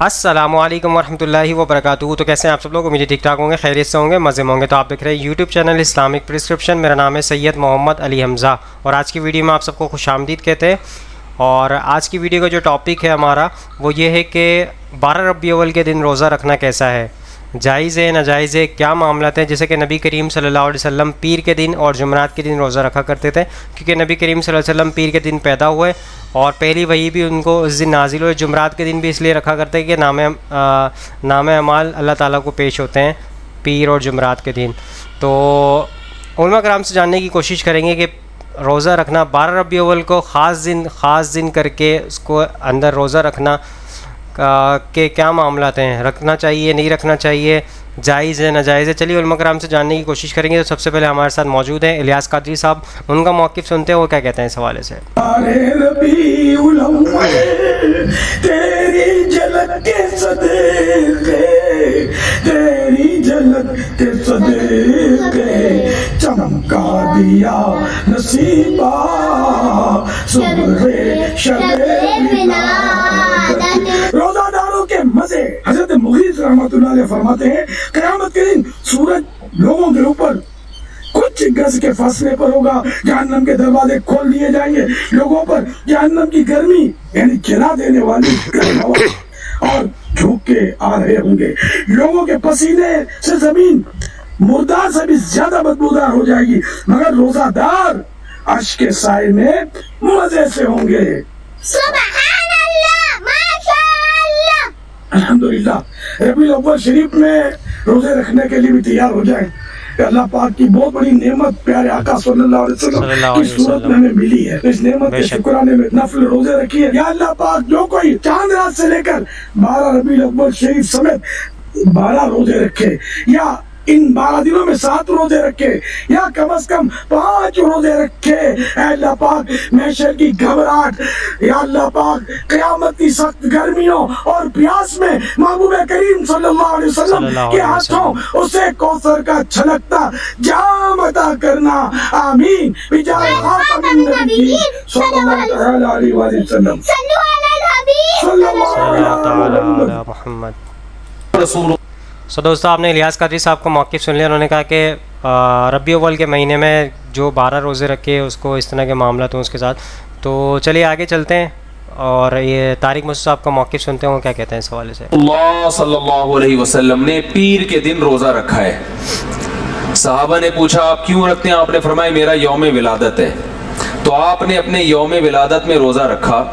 السلام علیکم ورحمۃ اللہ وبرکاتہ. تو کیسے ہیں آپ سب لوگ؟ امید ٹھیک ٹھاک ہوں گے، خیریت سے ہوں گے، مزے میں ہوں گے. تو آپ دیکھ رہے ہیں یوٹیوب چینل اسلامک پرسکرپشن. میرا نام ہے سید محمد علی حمزہ اور آج کی ویڈیو میں آپ سب کو خوش آمدید کہتے ہیں. اور آج کی ویڈیو کا جو ٹاپک ہے ہمارا وہ یہ ہے کہ 12 ربیع الاول کے دن روزہ رکھنا کیسا ہے، جائز ہے ناجائز ہے، کیا معاملات ہیں. جیسے کہ نبی کریم صلی اللہ علیہ وسلم پیر کے دن اور جمعرات کے دن روزہ رکھا کرتے تھے، کیونکہ نبی کریم صلی اللہ علیہ وسلم پیر کے دن پیدا ہوئے اور پہلی وحی بھی ان کو اس دن نازل ہوئے. جمعرات کے دن بھی اس لیے رکھا کرتے ہیں کہ نام اعمال اللہ تعالیٰ کو پیش ہوتے ہیں پیر اور جمعرات کے دن. تو علماء کرام سے جاننے کی کوشش کریں گے کہ روزہ رکھنا 12 ربیع الاول کو خاص دن کر کے اس کو اندر روزہ رکھنا کہ کیا معاملات ہیں، رکھنا چاہیے نہیں رکھنا چاہیے، جائز ہے ناجائز ہے. چلیے علماء کرام سے جاننے کی کوشش کریں گے. تو سب سے پہلے ہمارے ساتھ موجود ہیں الیاس قادری صاحب، ان کا موقف سنتے ہیں وہ کیا کہتے ہیں اس حوالے سے. ربیع الاول تیری جھلک کے صدقے، تیری جھلک کے صدقے چمکا دیا نصیبہ صبح شب ولادت. روزہ داروں کے مزے. حضرت مغیث رحمۃ اللہ علیہ فرماتے ہیں قیامت کے دن سورج لوگوں کے اوپر کچھ گز کے فاصلے پر ہوگا، جہنم کے دروازے کھول دیے جائیں گے، لوگوں پر جہنم کی گرمی یعنی جلا دینے والی گرم ہوا اور جھونکے آ رہے ہوں گے. لوگوں کے پسینے سے زمین مردار سے بھی زیادہ بدبودار ہو جائے گی، مگر روزہ دار عرش کے سائے میں مزے سے ہوں گے. سبحان اللہ، ماشاء اللہ. الحمدللہ. ربیع الاول شریف میں روزے رکھنے کے لیے بھی تیار ہو جائیں. اللہ پاک کی بہت بڑی نعمت پیارے آقا صلی اللہ علیہ وسلم کی صورت میں ہمیں ملی ہے. اس نعمت کے شکرانے میں نفل روزے رکھیے. یا اللہ پاک جو کوئی چاند رات سے لے کر 12 ربیع الاول شریف سمیت 12 روزے رکھے، یا ان 12 دنوں میں 7 روزے رکھے، یا کم از کم 5 روزے رکھے، اے اللہ پاک محشر کی گھبراہٹ، یا اللہ پاک قیامت کی سخت گرمیوں اور پیاس میں محبوب کریم صلی اللہ علیہ وسلم کے ہاتھوں اسے کوثر کا چھلکتا جام عطا کرنا. آمین بجاہ خاتم النبیین صلی اللہ علیہ وسلم. صلو علی الحبیب صلی اللہ علیہ محمد رسول. سو دوستو آپ نے الیاس قادری صاحب کا موقف سن لیا. انہوں نے کہا کہ ربیع الاول کے مہینے میں جو 12 روزے رکھے اس کو اس طرح کے معاملات ہوں اس کے ساتھ. تو چلیے آگے چلتے ہیں اور یہ طارق مسعود صاحب کا موقف سنتے ہیں وہ کیا کہتے ہیں اس حوالے سے. اللہ صلی اللہ علیہ وسلم نے پیر کے دن روزہ رکھا ہے. صحابہ نے پوچھا آپ کیوں رکھتے ہیں؟ آپ نے فرمایا میرا یوم ولادت ہے. تو آپ نے اپنے یوم ولادت میں روزہ رکھا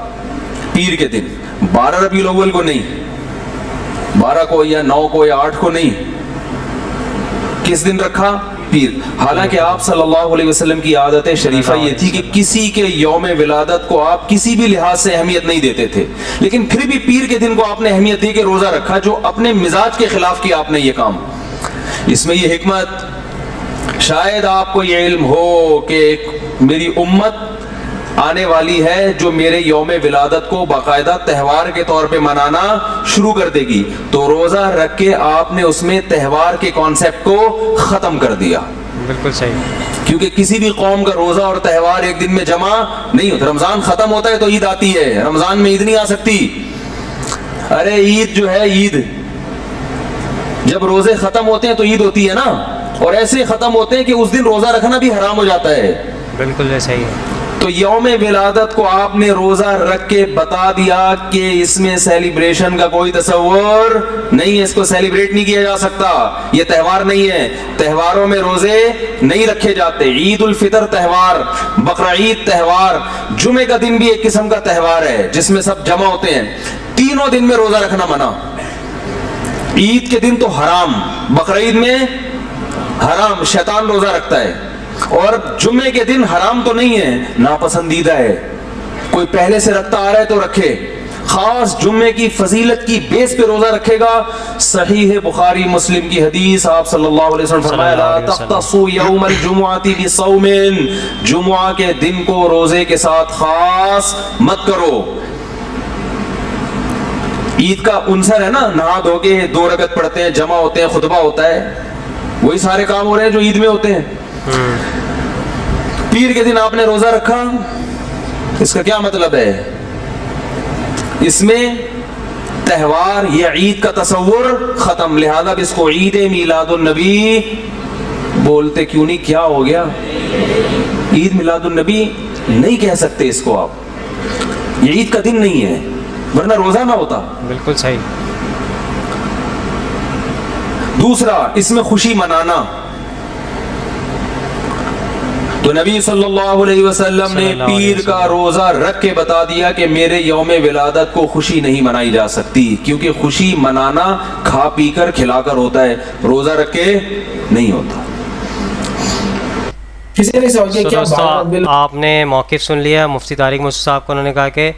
پیر کے دن، 12 ربیع الاول کو نہیں، 12 کو یا 9 کو یا 8 کو نہیں. کس دن رکھا؟ پیر. حالانکہ آپ صلی اللہ علیہ وسلم کی عادت شریفہ یہ تھی کہ کسی کے یوم ولادت کو آپ کسی بھی لحاظ سے اہمیت نہیں دیتے تھے، لیکن پھر بھی پیر کے دن کو آپ نے اہمیت دی کہ روزہ رکھا، جو اپنے مزاج کے خلاف کیا آپ نے یہ کام. اس میں یہ حکمت، شاید آپ کو یہ علم ہو کہ میری امت آنے والی ہے جو میرے یوم ولادت کو باقاعدہ تہوار کے طور پہ منانا شروع کر دے گی، تو روزہ رکھ کے آپ نے اس میں تہوار کے کانسیپٹ کو ختم کر دیا. بالکل صحیح. کیونکہ کسی بھی قوم کا روزہ اور تہوار ایک دن میں جمع نہیں ہوتا. رمضان ختم ہوتا ہے تو عید آتی ہے، رمضان میں عید نہیں آ سکتی. ارے عید جو ہے، عید جب روزے ختم ہوتے ہیں تو عید ہوتی ہے نا، اور ایسے ختم ہوتے ہیں کہ اس دن روزہ رکھنا بھی حرام ہو جاتا ہے. بالکل صحیح ہے. تو یوم ولادت کو آپ نے روزہ رکھ کے بتا دیا کہ اس میں سیلیبریشن کا کوئی تصور نہیں ہے، اس کو سیلیبریٹ نہیں کیا جا سکتا، یہ تہوار نہیں ہے. تہواروں میں روزے نہیں رکھے جاتے. عید الفطر تہوار، بقرعید تہوار، جمعے کا دن بھی ایک قسم کا تہوار ہے جس میں سب جمع ہوتے ہیں. تینوں دن میں روزہ رکھنا منع. عید کے دن تو حرام، بقرعید میں حرام، شیطان روزہ رکھتا ہے. اور جمعے کے دن حرام تو نہیں ہے، ناپسندیدہ ہے. کوئی پہلے سے رکھتا آ رہا ہے تو رکھے. خاص جمعے کی فضیلت کی بیس پہ روزہ رکھے گا. صحیح بخاری مسلم کی حدیث، آپ صلی اللہ علیہ وسلم فرمایا لا تختصوا یوم الجمعہ بصوم، جمعہ کے دن کو روزے کے ساتھ خاص مت کرو. عید کا عنصر ہے نا، نہا دھو کے 2 رکعت پڑھتے ہیں، جمع ہوتے ہیں، خطبہ ہوتا ہے، وہی سارے کام ہو رہے ہیں جو عید میں ہوتے ہیں. پیر کے دن آپ نے روزہ رکھا، اس کا کیا مطلب ہے؟ اس میں تہوار یہ عید کا تصور ختم، لہذا اب اس کو عید میلاد النبی بولتے کیوں نہیں؟ کیا ہو گیا؟ عید میلاد النبی نہیں کہہ سکتے اس کو آپ، یہ عید کا دن نہیں ہے، ورنہ روزہ نہ ہوتا۔ بالکل صحیح۔ دوسرا، اس میں خوشی منانا، تو نبی صلی اللہ علیہ وسلم نے پیر کا روزہ رکھ کے بتا دیا کہ میرے یوم ولادت کو خوشی نہیں منائی جا سکتی، کیونکہ خوشی منانا کھا پی کر کھلا کر ہوتا ہے، روزہ رکھ کے نہیں ہوتا۔ کسی نے سوال کیا دوستو آپ نے موقف سن لیا مفتی طارق موسیٰ صاحب کو، انہوں نے کہا کہ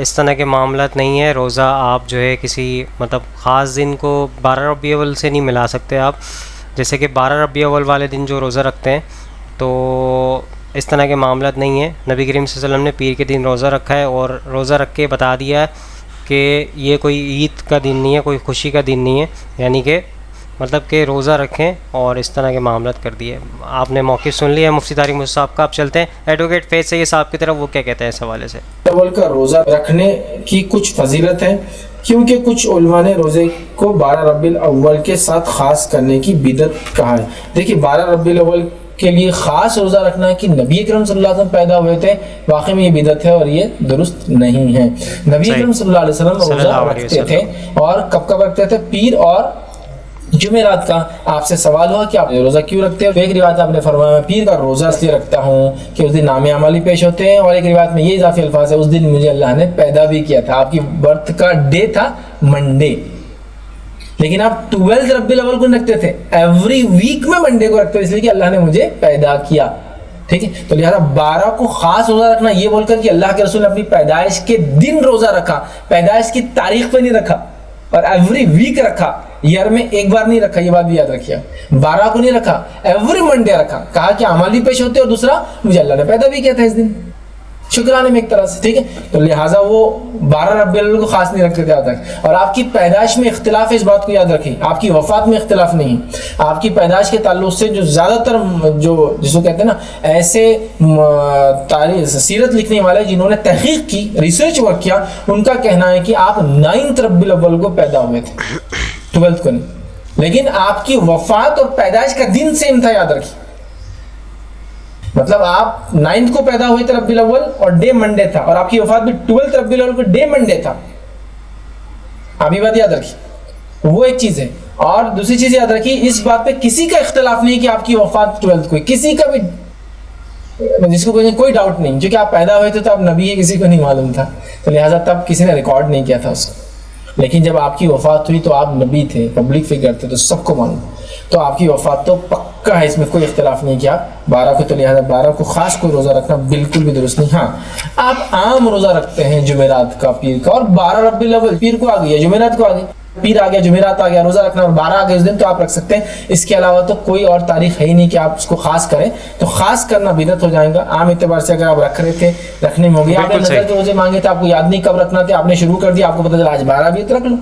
اس طرح کے معاملات نہیں ہے، روزہ آپ جو ہے کسی مطلب خاص دن کو 12 ربیع الاول سے نہیں ملا سکتے آپ، جیسے کہ 12 ربیع الاول والے دن جو روزہ رکھتے ہیں تو اس طرح کے معاملات نہیں ہیں۔ نبی کریم صلی اللہ علیہ وسلم نے پیر کے دن روزہ رکھا ہے اور روزہ رکھ کے بتا دیا ہے کہ یہ کوئی عید کا دن نہیں ہے، کوئی خوشی کا دن نہیں ہے، یعنی کہ مطلب کہ روزہ رکھیں اور اس طرح کے معاملات کر دیے۔ آپ نے موقف سن لیا مفتی طارق موسیٰ صاحب کا، آپ چلتے ہیں ایڈوکیٹ فیض سید صاحب کی طرف، وہ کیا کہتے ہیں اس حوالے سے۔ اول کا روزہ رکھنے کی کچھ فضیلت ہے، کیونکہ کچھ علماء نے روزے کو 12 ربیع الاول کے ساتھ خاص کرنے کی بدعت کہا ہے۔ دیکھیے 12 ربیع الاول کے لیے خاص روزہ رکھنا ہے کہ نبی اکرم صلی اللہ علیہ وسلم پیدا ہوئے تھے، واقعی میں یہ بدعت ہے اور یہ درست نہیں ہے۔ نبی اکرم صلی اللہ علیہ وسلم روزہ رکھتے تھے، اور کب کب رکھتے تھے؟ پیر اور جمعرات کا۔ آپ سے سوال ہوا کہ آپ روزہ کیوں رکھتے ہیں؟ ایک روایت آپ نے فرمایا میں پیر کا روزہ اس لیے رکھتا ہوں کہ اس دن نام اعمالی پیش ہوتے ہیں، اور ایک روایت میں یہ اضافی الفاظ ہے اس دن مجھے اللہ نے پیدا بھی کیا تھا۔ آپ کی برتھ کا ڈے تھا منڈے، لیکن آپ 12 ربیع الاول کو رکھتے تھے، ایوری ویک میں منڈے کو رکھتے تھے، اس لیے کہ اللہ نے مجھے پیدا کیا، ٹھیک ہے؟ تو لہذا 12 کو خاص روزہ رکھنا یہ بول کر کہ اللہ کے رسول نے اپنی پیدائش کے دن روزہ رکھا، پیدائش کی تاریخ پہ نہیں رکھا، اور ایوری ویک رکھا، ایئر میں ایک بار نہیں رکھا، یہ بات بھی یاد رکھیے۔ 12 کو نہیں رکھا، ایوری منڈے رکھا، کہا کہ اعمالی پیش ہوتے، اور دوسرا مجھے اللہ نے پیدا بھی کیا تھا اس دن، شکرانے میں ایک طرح سے، ٹھیک ہے؟ تو لہٰذا وہ 12 ربیع الاول کو خاص نہیں رکھتے تھے یاد رکھ۔ اور آپ کی پیدائش میں اختلاف ہے، اس بات کو یاد رکھیں، آپ کی وفات میں اختلاف نہیں۔ آپ کی پیدائش کے تعلق سے جو زیادہ تر جو جس کو کہتے ہیں نا ایسے تاریخ سیرت لکھنے والے جنہوں نے تحقیق کی، ریسرچ ورک کیا، ان کا کہنا ہے کہ آپ 9 ربیع الاول کو پیدا ہوئے تھے، 12 کو نہیں، لیکن آپ کی وفات اور پیدائش کا دن سیم تھا، یاد رکھیں۔ مطلب آپ 9 کو پیدا ہوئے تھے ربیع الاول، اور ڈے منڈے تھا، اور آپ کی وفات بھی 12 ربیع الاول کو ڈے منڈے تھا۔ آپ یہ بات یاد رکھیے، وہ ایک چیز ہے۔ اور دوسری چیز یاد رکھیے، اس بات پہ کسی کا اختلاف نہیں کہ آپ کی وفات 12 کو، کسی کا بھی جس کو کوئی ڈاؤٹ نہیں، کیونکہ آپ پیدا ہوئے تھے تو آپ نبی ہے، کسی کو نہیں معلوم تھا، تو لہٰذا تب کسی نے ریکارڈ نہیں کیا تھا اس کو۔ لیکن جب آپ کی وفات ہوئی تو آپ نبی تھے، پبلک فگر تھے، تو سب کو معلوم، تو آپ کی وفات تو پکا ہے، اس میں کوئی اختلاف نہیں کیا 12 کو، تو لہٰذا 12 کو خاص کوئی روزہ رکھنا بالکل بھی درست نہیں۔ ہاں آپ عام روزہ رکھتے ہیں جمعرات کا، پیر کا، اور 12 ربیع الاول پیر کو آ گئی ہے، جمعرات کو آ گئی، پیر آ گیا، جمعرات آ گیا، روزہ رکھنا اور 12 آ گئے اس دن، تو آپ رکھ سکتے ہیں۔ اس کے علاوہ تو کوئی اور تاریخ ہے ہی نہیں کہ آپ اس کو خاص کریں، تو خاص کرنا بدعت ہو جائے گا۔ عام اعتبار سے اگر آپ رکھ رہے تھے، رکھنے میں ہو گیا، آپ نے نظر کے روزے مانگے تھے، آپ کو یاد نہیں کب رکھنا تھا، آپ نے شروع کر دیا، آپ کو پتہ چلا آج 12 بھی رکھ لو،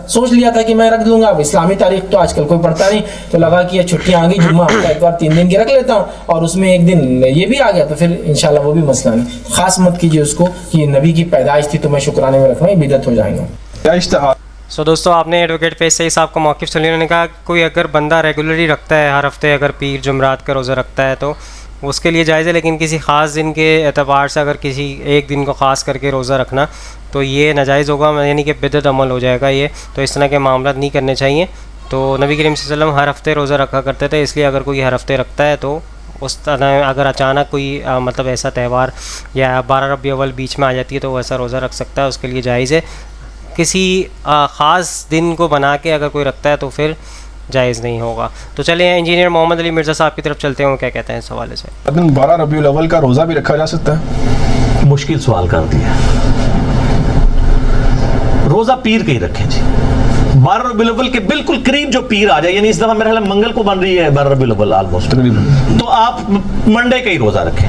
سوچ لیا تھا کہ میں رکھ دوں گا، اب اسلامی تاریخ تو آج کل کوئی پڑھتا نہیں، تو لگا کہ یہ چھٹیاں آ گئی، جمعہ ہفتہ اتوار 3 دن کی رکھ لیتا ہوں، اور اس میں ایک دن یہ بھی آ گیا، تو پھر انشاءاللہ وہ بھی مسئلہ نہیں۔ خاص مت کیجیے اس کو کہ نبی کی پیدائش تھی تو میں شکرانے میں رکھوں، یہ بدعت ہو جائے گا۔ دوستو آپ نے ایڈوکیٹ فیض سید صاحب کا موقف سن لیا، انہوں نے کہا کوئی اگر بندہ ریگولرلی رکھتا ہے، ہر ہفتے اگر پیر جمعرات کا روزہ رکھتا ہے تو اس کے لیے جائز ہے، لیکن کسی خاص دن کے اعتبار سے اگر کسی ایک دن کو خاص کر کے روزہ رکھنا تو یہ ناجائز ہوگا، یعنی کہ بدعت عمل ہو جائے گا یہ، تو اس طرح کے معاملات نہیں کرنے چاہیے۔ تو نبی کریم صلی اللہ علیہ وسلم ہر ہفتے روزہ رکھا کرتے تھے، اس لیے اگر کوئی ہر ہفتے رکھتا ہے تو اس طرح اگر اچانک کوئی مطلب ایسا تہوار یا 12 ربیع الاول بیچ میں آ جاتی ہے تو وہ ایسا روزہ رکھ سکتا ہے، اس کے لیے جائز ہے۔ کسی خاص دن کو بنا کے اگر کوئی رکھتا ہے تو پھر جائز نہیں ہوگا۔ تو چلیں انجینئر محمد علی مرزا صاحب کی طرف چلتے ہیں، کیا کہتے ہیں اس حوالے سے۔ 12 ربیع الاول کا روزہ بھی رکھا جا سکتا ہے؟ مشکل سوال کر دیا، روزہ پیر کا ہی رکھیں جی، 12 ربیع الاول کے بالکل قریب جو پیر آ جائے، یعنی اس دفعہ میرے خیال منگل کو بن رہی ہے 12 ربیع الاول آلموسٹ، تو آپ منڈے کا ہی روزہ رکھیں،